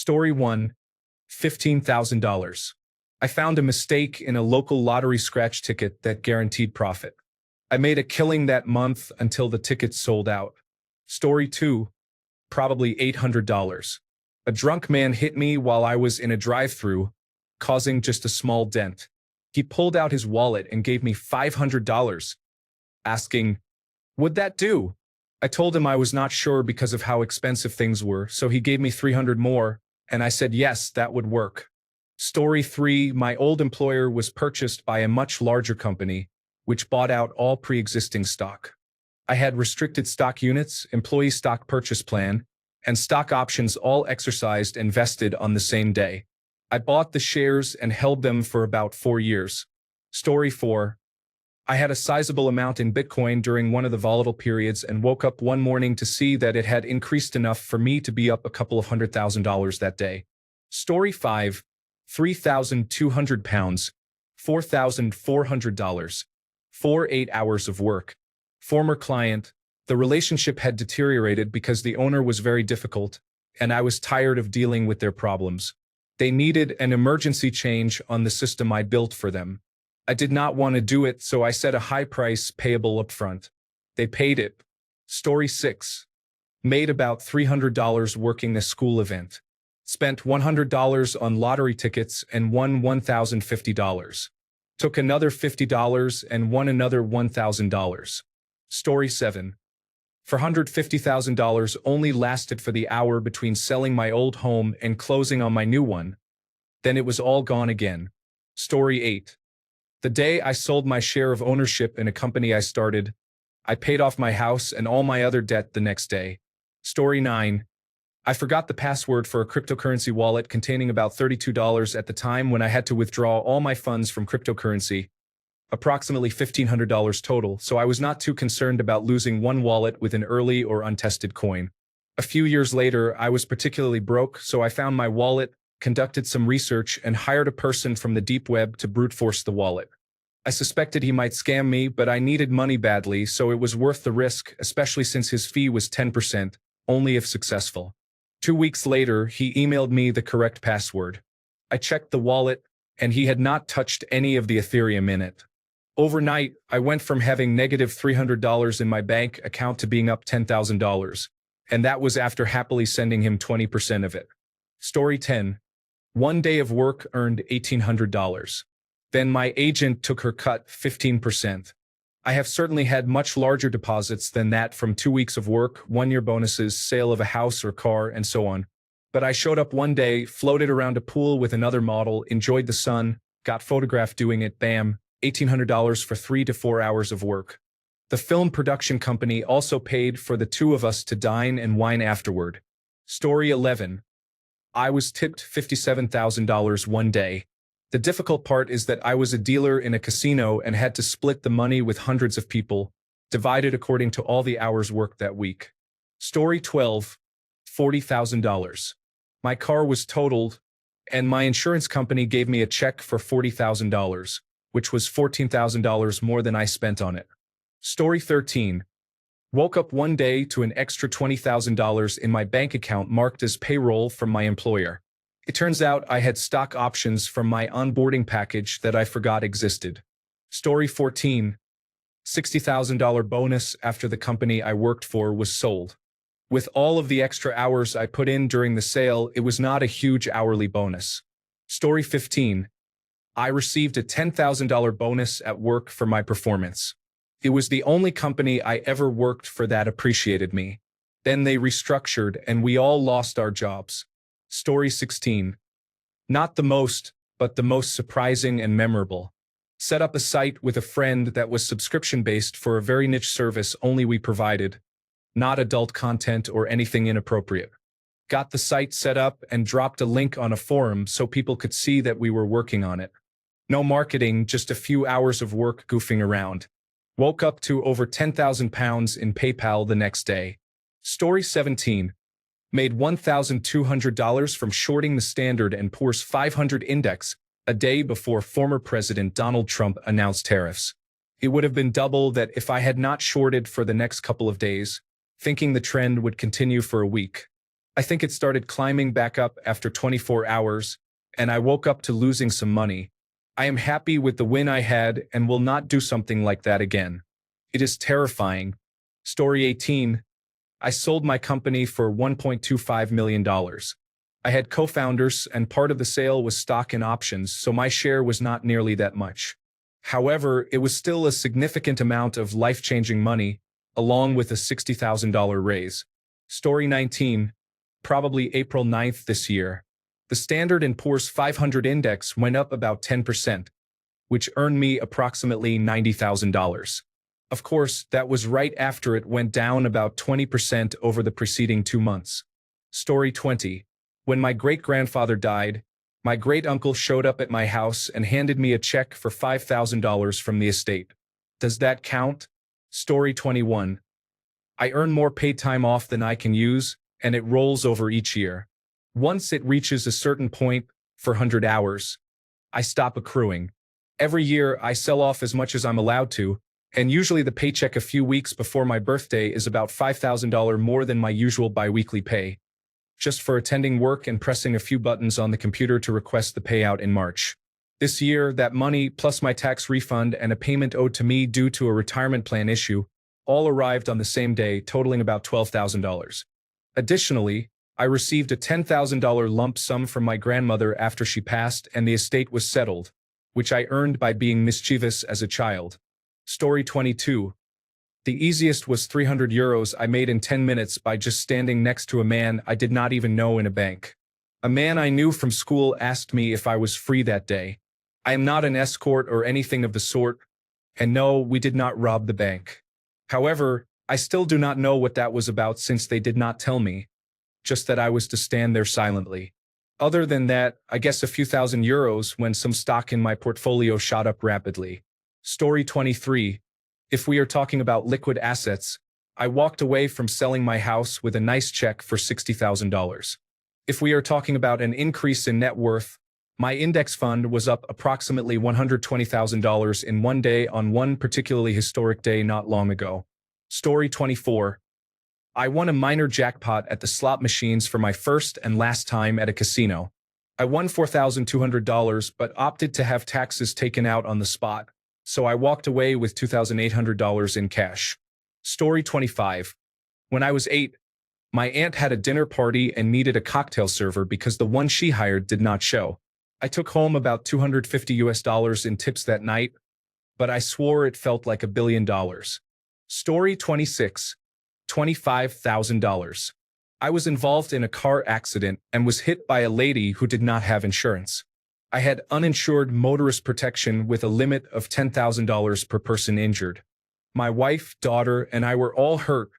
Story 1, $15,000. I found a mistake in a local lottery scratch ticket that guaranteed profit. I made a killing that month until the tickets sold out. Story 2, probably $800. A drunk man hit me while I was in a drive-thru, causing just a small dent. He pulled out his wallet and gave me $500, asking, "Would that do?" I told him I was not sure because of how expensive things were, so he gave me $300 more, and I said yes, that would work. Story 3, my old employer was purchased by a much larger company, which bought out all pre-existing stock. I had restricted stock units, employee stock purchase plan, and stock options all exercised and vested on the same day. I bought the shares and held them for about 4 years. Story 4, I had a sizable amount in Bitcoin during one of the volatile periods and woke up one morning to see that it had increased enough for me to be up a couple of $100,000 that day. Story 5, 3,200 pounds, $4,400, 8 hours of work. Former client, the relationship had deteriorated because the owner was very difficult, and I was tired of dealing with their problems. They needed an emergency change on the system I built for them. I did not want to do it, so I set a high price payable upfront. They paid it. Story 6. Made about $300 working a school event. Spent $100 on lottery tickets and won $1,050. Took another $50 and won another $1,000. Story 7. $450,000 only lasted for the hour between selling my old home and closing on my new one. Then it was all gone again. Story 8. The day I sold my share of ownership in a company I started, I paid off my house and all my other debt the next day. Story 9. I forgot the password for a cryptocurrency wallet containing about $32 at the time when I had to withdraw all my funds from cryptocurrency, approximately $1,500 total, so I was not too concerned about losing one wallet with an early or untested coin. A few years later, I was particularly broke, so I found my wallet, conducted some research, and hired a person from the deep web to brute force the wallet. I suspected he might scam me, but I needed money badly, so it was worth the risk, especially since his fee was 10%, only if successful. 2 weeks later, he emailed me the correct password. I checked the wallet, and he had not touched any of the Ethereum in it. Overnight, I went from having negative $300 in my bank account to being up $10,000, and that was after happily sending him 20% of it. Story 10. One day of work earned $1,800. Then my agent took her cut, 15%. I have certainly had much larger deposits than that from 2 weeks of work, 1-year bonuses, sale of a house or car, and so on. But I showed up one day, floated around a pool with another model, enjoyed the sun, got photographed doing it, bam, $1,800 for 3 to 4 hours of work. The film production company also paid for the two of us to dine and wine afterward. Story 11. I was tipped $57,000 one day. The difficult part is that I was a dealer in a casino and had to split the money with hundreds of people, divided according to all the hours worked that week. Story 12. $40,000. My car was totaled, and my insurance company gave me a check for $40,000, which was $14,000 more than I spent on it. Story 13. Woke up one day to an extra $20,000 in my bank account marked as payroll from my employer. It turns out I had stock options from my onboarding package that I forgot existed. Story 14. $60,000 bonus after the company I worked for was sold. With all of the extra hours I put in during the sale, it was not a huge hourly bonus. Story 15. I received a $10,000 bonus at work for my performance. It was the only company I ever worked for that appreciated me. Then they restructured and we all lost our jobs. Story 16. Not the most, but the most surprising and memorable. Set up a site with a friend that was subscription-based for a very niche service only we provided. Not adult content or anything inappropriate. Got the site set up and dropped a link on a forum so people could see that we were working on it. No marketing, just a few hours of work goofing around. Woke up to over £10,000 in PayPal the next day. Story 17. Made $1,200 from shorting the Standard & Poor's 500 index a day before former President Donald Trump announced tariffs. It would have been double that if I had not shorted for the next couple of days, thinking the trend would continue for a week. I think it started climbing back up after 24 hours, and I woke up to losing some money. I am happy with the win I had and will not do something like that again. It is terrifying. Story 18. I sold my company for $1.25 million. I had co-founders, and part of the sale was stock and options, so my share was not nearly that much. However, it was still a significant amount of life-changing money, along with a $60,000 raise. Story 19. Probably April 9th this year. The Standard & Poor's 500 index went up about 10%, which earned me approximately $90,000. Of course, that was right after it went down about 20% over the preceding 2 months. Story 20. When my great-grandfather died, my great-uncle showed up at my house and handed me a check for $5,000 from the estate. Does that count? Story 21. I earn more paid time off than I can use, and it rolls over each year. Once it reaches a certain point, for 100 hours, I stop accruing. Every year, I sell off as much as I'm allowed to, and usually the paycheck a few weeks before my birthday is about $5,000 more than my usual biweekly pay, just for attending work and pressing a few buttons on the computer to request the payout in March. This year, that money, plus my tax refund and a payment owed to me due to a retirement plan issue, all arrived on the same day, totaling about $12,000. Additionally, I received a $10,000 lump sum from my grandmother after she passed, and the estate was settled, which I earned by being mischievous as a child. Story 22. The easiest was €300 I made in 10 minutes by just standing next to a man I did not even know in a bank. A man I knew from school asked me if I was free that day. I am not an escort or anything of the sort, and no, we did not rob the bank. However, I still do not know what that was about since they did not tell me, just that I was to stand there silently. Other than that, I guess a few €1,000 when some stock in my portfolio shot up rapidly. Story 23. If we are talking about liquid assets, I walked away from selling my house with a nice check for $60,000. If we are talking about an increase in net worth, my index fund was up approximately $120,000 in one day on one particularly historic day not long ago. Story 24. I won a minor jackpot at the slot machines for my first and last time at a casino. I won $4,200 but opted to have taxes taken out on the spot, so I walked away with $2,800 in cash. Story 25. When I was 8, my aunt had a dinner party and needed a cocktail server because the one she hired did not show. I took home about $250 in tips that night, but I swore it felt like $1 billion. Story 26. $25,000. I was involved in a car accident and was hit by a lady who did not have insurance. I had uninsured motorist protection with a limit of $10,000 per person injured. My wife, daughter, and I were all hurt,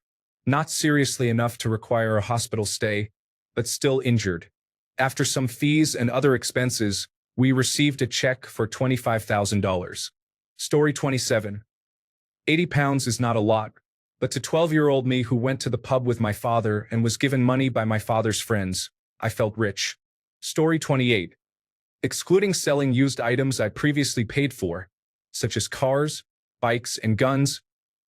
not seriously enough to require a hospital stay, but still injured. After some fees and other expenses, we received a check for $25,000. Story 27. £80 is not a lot, but to 12-year-old me who went to the pub with my father and was given money by my father's friends, I felt rich. Story 28. Excluding selling used items I previously paid for, such as cars, bikes, and guns,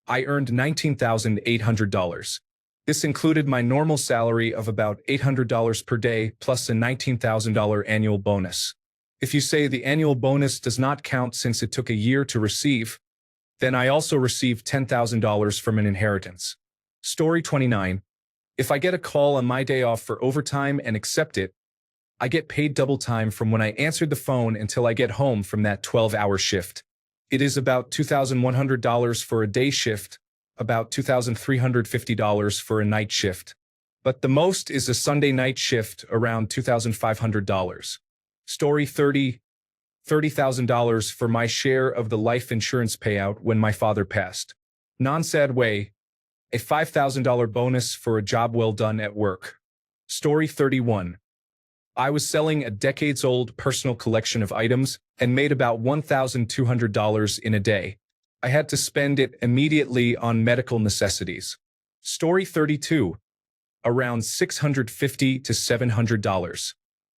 I earned $19,800. This included my normal salary of about $800 per day plus a $19,000 annual bonus. If you say the annual bonus does not count since it took a year to receive, then I also received $10,000 from an inheritance. Story 29. If I get a call on my day off for overtime and accept it, I get paid double time from when I answered the phone until I get home from that 12-hour shift. It is about $2,100 for a day shift, about $2,350 for a night shift. But the most is a Sunday night shift, around $2,500. Story 30. $30,000 for my share of the life insurance payout when my father passed. Non-sad way. A $5,000 bonus for a job well done at work. Story 31. I was selling a decades-old personal collection of items and made about $1,200 in a day. I had to spend it immediately on medical necessities. Story 32. Around $650 to $700.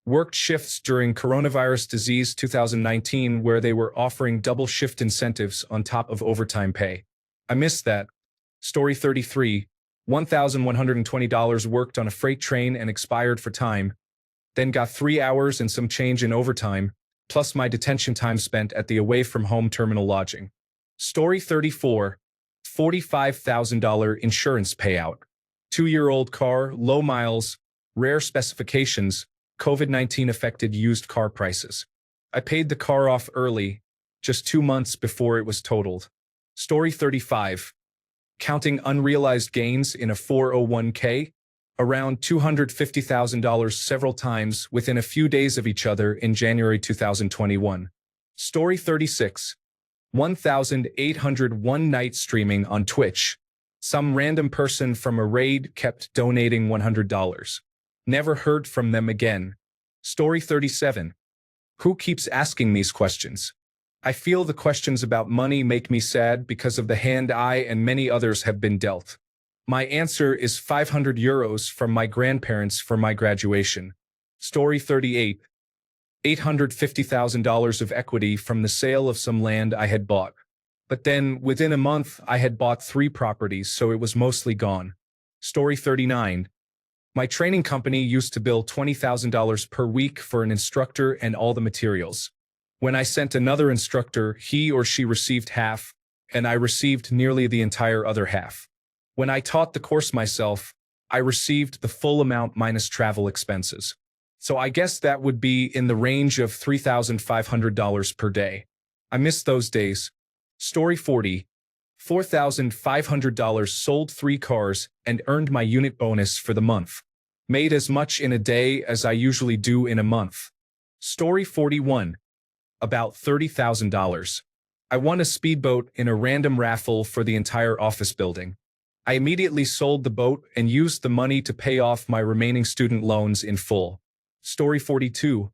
Worked shifts during coronavirus disease 2019 where they were offering double shift incentives on top of overtime pay. I missed that. Story 33. $1,120 worked on a freight train and expired for time, then got 3 hours and some change in overtime, plus my detention time spent at the away-from-home terminal lodging. Story 34, $45,000 insurance payout. 2-year-old car, low miles, rare specifications, COVID-19 affected used car prices. I paid the car off early, just 2 months before it was totaled. Story 35, counting unrealized gains in a 401k, around $250,000 several times within a few days of each other in January 2021. Story 36, 1,801 night streaming on Twitch. Some random person from a raid kept donating $100. Never heard from them again. Story 37. Who keeps asking these questions? I feel the questions about money make me sad because of the hand I and many others have been dealt. My answer is 500 euros from my grandparents for my graduation. Story 38. $850,000 of equity from the sale of some land I had bought. But then, within a month, I had bought 3 properties, so it was mostly gone. Story 39. My training company used to bill $20,000 per week for an instructor and all the materials. When I sent another instructor, he or she received half, and I received nearly the entire other half. When I taught the course myself, I received the full amount minus travel expenses. So I guess that would be in the range of $3,500 per day. I miss those days. Story 40. $4,500 sold 3 cars and earned my unit bonus for the month. Made as much in a day as I usually do in a month. Story 41. About $30,000. I won a speedboat in a random raffle for the entire office building. I immediately sold the boat and used the money to pay off my remaining student loans in full. Story 42.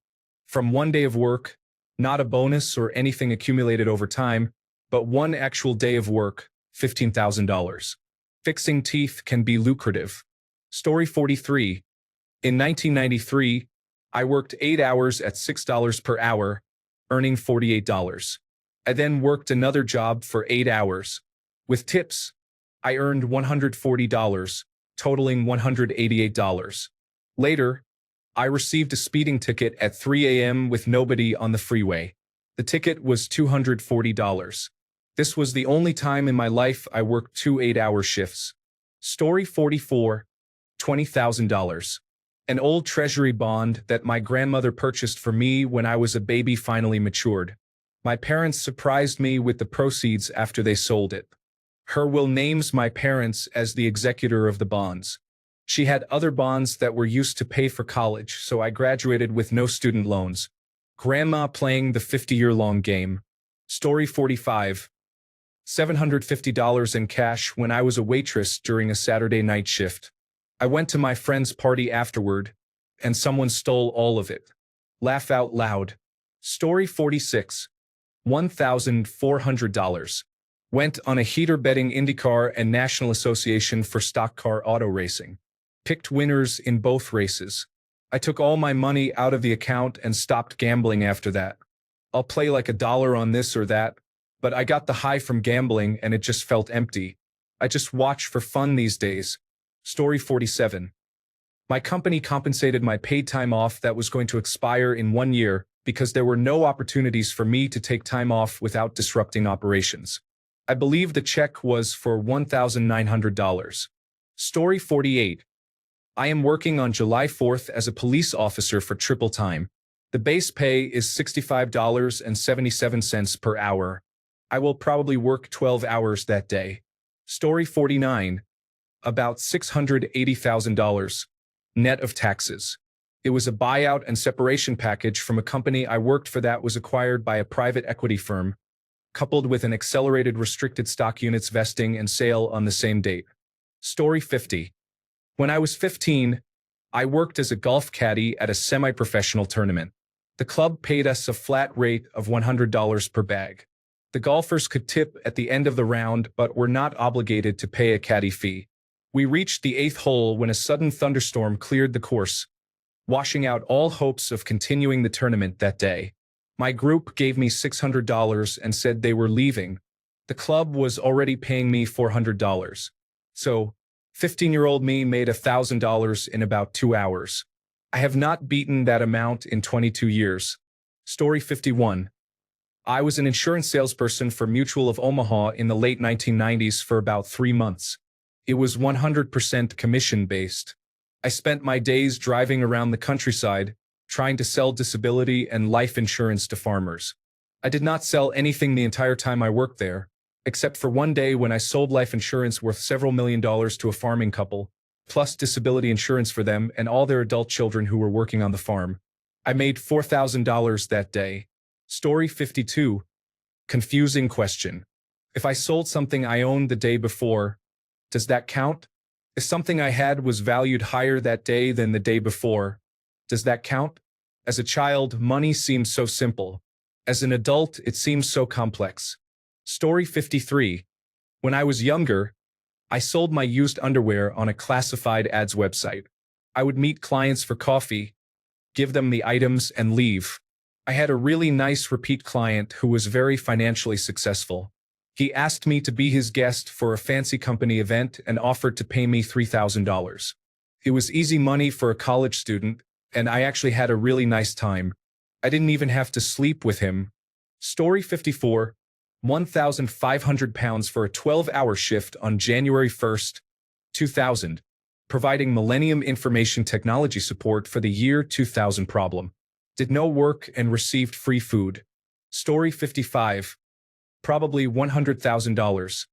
From 1 day of work, not a bonus or anything accumulated over time, but 1 actual day of work, $15,000. Fixing teeth can be lucrative. Story 43. In 1993, I worked 8 hours at $6 per hour, earning $48. I then worked another job for 8 hours. With tips, I earned $140, totaling $188. Later, I received a speeding ticket at 3 a.m. with nobody on the freeway. The ticket was $240. This was the only time in my life I worked 2 8-hour shifts. Story 44, $20,000. An old treasury bond that my grandmother purchased for me when I was a baby finally matured. My parents surprised me with the proceeds after they sold it. Her will names my parents as the executor of the bonds. She had other bonds that were used to pay for college, so I graduated with no student loans. Grandma playing the 50-year-long game. Story 45. $750 in cash when I was a waitress during a Saturday night shift. I went to my friend's party afterward, and someone stole all of it. Laugh out loud. Story 46. $1,400. Went on a heater betting IndyCar and National Association for Stock Car Auto Racing. Picked winners in both races. I took all my money out of the account and stopped gambling after that. I'll play like $1 on this or that, but I got the high from gambling and it just felt empty. I just watch for fun these days. Story 47. My company compensated my paid time off that was going to expire in 1 year because there were no opportunities for me to take time off without disrupting operations. I believe the check was for $1,900. Story 48. I am working on July 4th as a police officer for triple time. The base pay is $65.77 per hour. I will probably work 12 hours that day. Story 49. About $680,000. Net of taxes. It was a buyout and separation package from a company I worked for that was acquired by a private equity firm, coupled with an accelerated restricted stock units vesting and sale on the same date. Story 50. When I was 15, I worked as a golf caddy at a semi-professional tournament. The club paid us a flat rate of $100 per bag. The golfers could tip at the end of the round but were not obligated to pay a caddy fee. We reached the 8th hole when a sudden thunderstorm cleared the course, washing out all hopes of continuing the tournament that day. My group gave me $600 and said they were leaving. The club was already paying me $400. So, 15-year-old me made $1,000 in about 2 hours. I have not beaten that amount in 22 years. Story 51. I was an insurance salesperson for Mutual of Omaha in the late 1990s for about 3 months. It was 100% commission-based. I spent my days driving around the countryside, trying to sell disability and life insurance to farmers. I did not sell anything the entire time I worked there, except for one day when I sold life insurance worth several $1,000,000 to a farming couple, plus disability insurance for them and all their adult children who were working on the farm. I made $4,000 that day. Story 52. Confusing question. If I sold something I owned the day before, does that count? If something I had was valued higher that day than the day before, does that count? As a child, money seemed so simple. As an adult, it seems so complex. Story 53. When I was younger, I sold my used underwear on a classified ads website. I would meet clients for coffee, give them the items, and leave. I had a really nice repeat client who was very financially successful. He asked me to be his guest for a fancy company event and offered to pay me $3,000. It was easy money for a college student, and I actually had a really nice time. I didn't even have to sleep with him. Story 54. 1,500 pounds for a 12-hour shift on January 1st, 2000, providing Millennium Information Technology support for the year 2000 problem. Did no work and received free food. Story 55. Probably $100,000.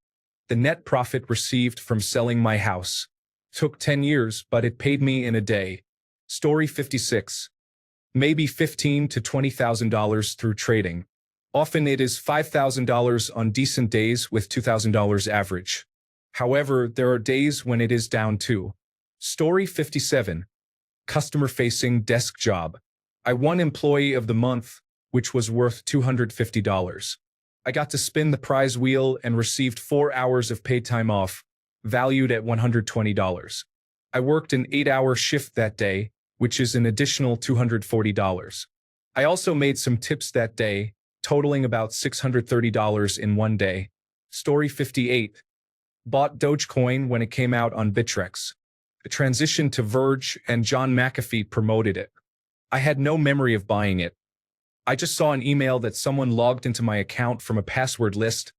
The net profit received from selling my house. Took 10 years, but it paid me in a day. Story 56. Maybe $15,000 to $20,000 through trading. Often it is $5,000 on decent days with $2,000 average. However, there are days when it is down too. Story 57. Customer-facing desk job. I won Employee of the Month, which was worth $250. I got to spin the prize wheel and received 4 hours of paid time off, valued at $120. I worked an 8-hour shift that day, which is an additional $240. I also made some tips that day, totaling about $630 in one day. Story 58. Bought Dogecoin when it came out on Bittrex. It transitioned to Verge and John McAfee promoted it. I had no memory of buying it. I just saw an email that someone logged into my account from a password list,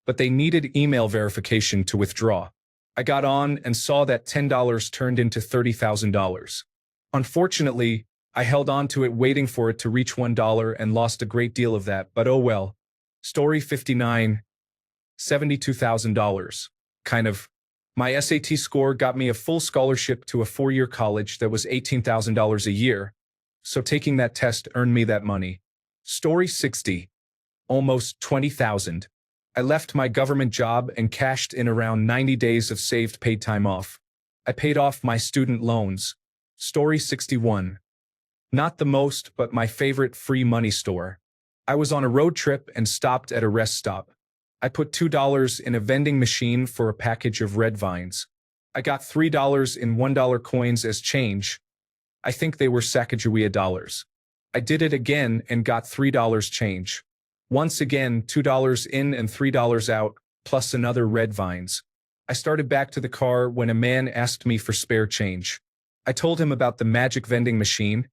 but they needed email verification to withdraw. I got on and saw that $10 turned into $30,000. Unfortunately, I held on to it waiting for it to reach $1 and lost a great deal of that, but oh well. Story 59. $72,000. Kind of. My SAT score got me a full scholarship to a 4-year college that was $18,000 a year, so taking that test earned me that money. Story 60. Almost $20,000. I left my government job and cashed in around 90 days of saved paid time off. I paid off my student loans. Story 61. Not the most, but my favorite free money store. I was on a road trip and stopped at a rest stop. I put $2 in a vending machine for a package of red vines. I got $3 in $1 coins as change. I think they were Sacagawea dollars. I did it again and got $3 change. Once again, $2 in and $3 out, plus another red vines. I started back to the car when a man asked me for spare change. I told him about the magic vending machine,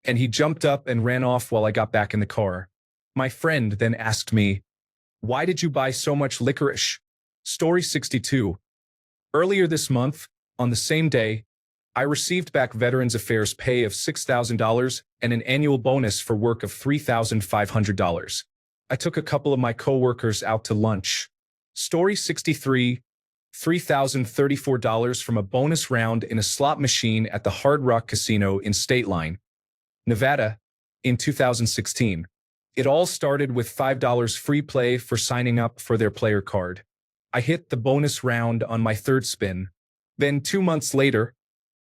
and he jumped up and ran off while I got back in the car. My friend then asked me, "Why did you buy so much licorice?" Story 62. Earlier this month, on the same day, I received back Veterans Affairs pay of $6,000 and an annual bonus for work of $3,500. I took a couple of my coworkers out to lunch. Story 63. $3,034 from a bonus round in a slot machine at the Hard Rock Casino in State Line, Nevada, in 2016. It all started with $5 free play for signing up for their player card. I hit the bonus round on my third spin. Then 2 months later,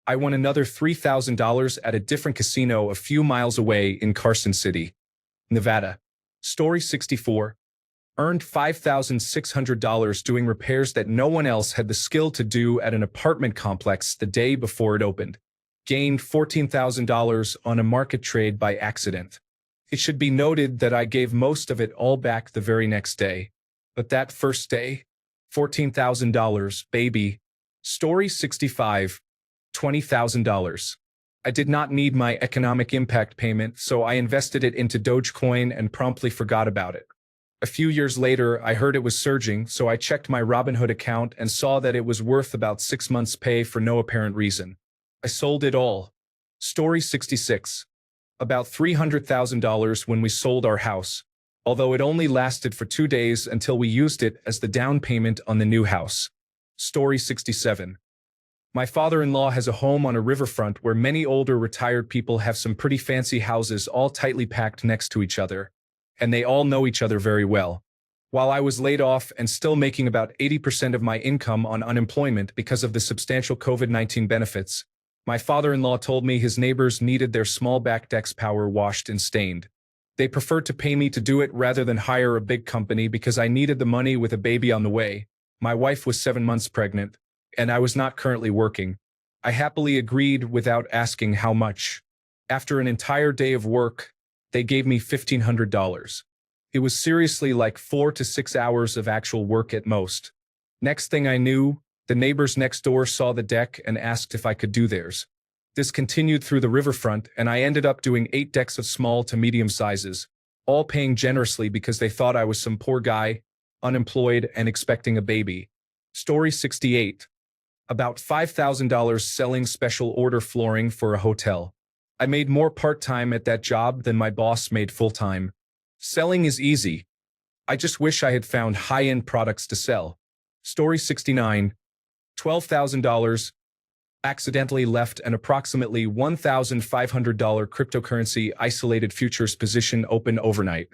I won another $3,000 at a different casino a few miles away in Carson City, Nevada. Story 64. Earned $5,600 doing repairs that no one else had the skill to do at an apartment complex the day before it opened. Gained $14,000 on a market trade by accident. It should be noted that I gave most of it all back the very next day. But that first day, $14,000, baby. Story 65, $20,000. I did not need my economic impact payment, so I invested it into Dogecoin and promptly forgot about it. A few years later, I heard it was surging, so I checked my Robinhood account and saw that it was worth about 6 months' pay for no apparent reason. I sold it all. Story 66. About $300,000 when we sold our house, although it only lasted for 2 days until we used it as the down payment on the new house. Story 67. My father-in-law has a home on a riverfront where many older retired people have some pretty fancy houses all tightly packed next to each other, and they all know each other very well. While I was laid off and still making about 80% of my income on unemployment because of the substantial COVID-19 benefits, my father-in-law told me his neighbors needed their small back decks power washed and stained. They preferred to pay me to do it rather than hire a big company because I needed the money with a baby on the way. My wife was 7 months pregnant, and I was not currently working. I happily agreed without asking how much. After an entire day of work, they gave me $1,500. It was seriously like 4 to 6 hours of actual work at most. Next thing I knew, the neighbors next door saw the deck and asked if I could do theirs. This continued through the riverfront, and I ended up doing 8 decks of small to medium sizes, all paying generously because they thought I was some poor guy, unemployed and expecting a baby. Story 68. About $5,000 selling special order flooring for a hotel. I made more part-time at that job than my boss made full-time. Selling is easy. I just wish I had found high-end products to sell. Story 69. $12,000. Accidentally left an approximately $1,500 cryptocurrency isolated futures position open overnight.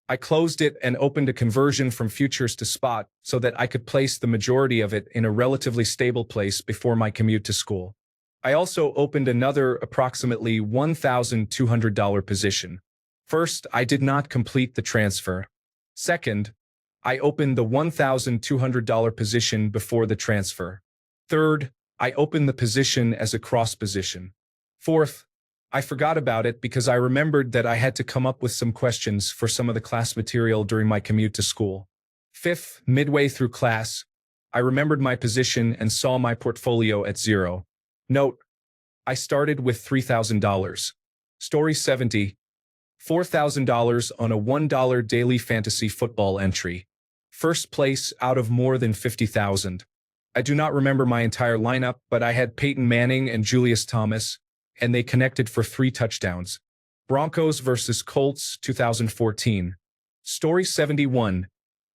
I closed it and opened a conversion from futures to spot so that I could place the majority of it in a relatively stable place before my commute to school. I also opened another approximately $1,200 position. First, I did not complete the transfer. Second, I opened the $1,200 position before the transfer. Third, I opened the position as a cross position. Fourth, I forgot about it because I remembered that I had to come up with some questions for some of the class material during my commute to school. Fifth, midway through class, I remembered my position and saw my portfolio at zero. Note, I started with $3,000. Story 70. $4,000 on a $1 daily fantasy football entry. First place out of more than 50,000. I do not remember my entire lineup, but I had Peyton Manning and Julius Thomas, and they connected for 3 touchdowns. Broncos versus Colts 2014. Story 71.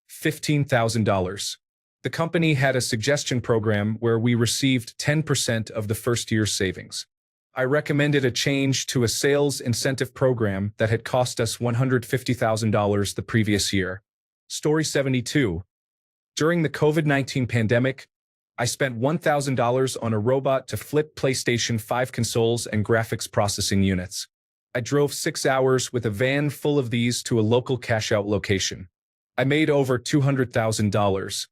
$15,000. The company had a suggestion program where we received 10% of the first year's savings. I recommended a change to a sales incentive program that had cost us $150,000 the previous year. Story 72. During the COVID-19 pandemic, I spent $1,000 on a robot to flip PlayStation 5 consoles and graphics processing units. I drove 6 hours with a van full of these to a local cash-out location. I made over $200,000.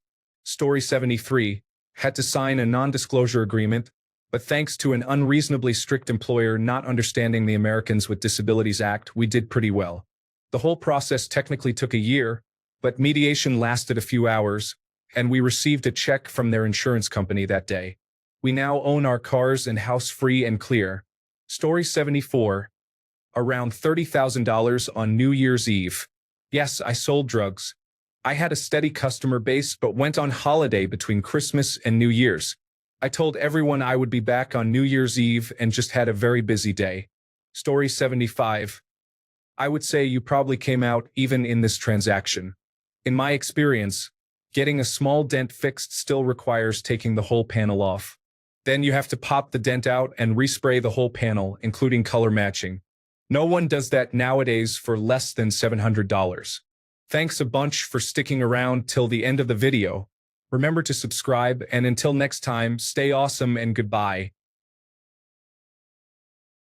Story 73. Had to sign a non-disclosure agreement, but thanks to an unreasonably strict employer not understanding the Americans with Disabilities Act, we did pretty well. The whole process technically took a year, but mediation lasted a few hours, and we received a check from their insurance company that day. We now own our cars and house free and clear. Story 74. Around $30,000 on New Year's Eve. Yes, I sold drugs. I had a steady customer base but went on holiday between Christmas and New Year's. I told everyone I would be back on New Year's Eve and just had a very busy day. Story 75. I would say you probably came out even in this transaction. In my experience, getting a small dent fixed still requires taking the whole panel off. Then you have to pop the dent out and respray the whole panel, including color matching. No one does that nowadays for less than $700. Thanks a bunch for sticking around till the end of the video. Remember to subscribe, and until next time, stay awesome and goodbye.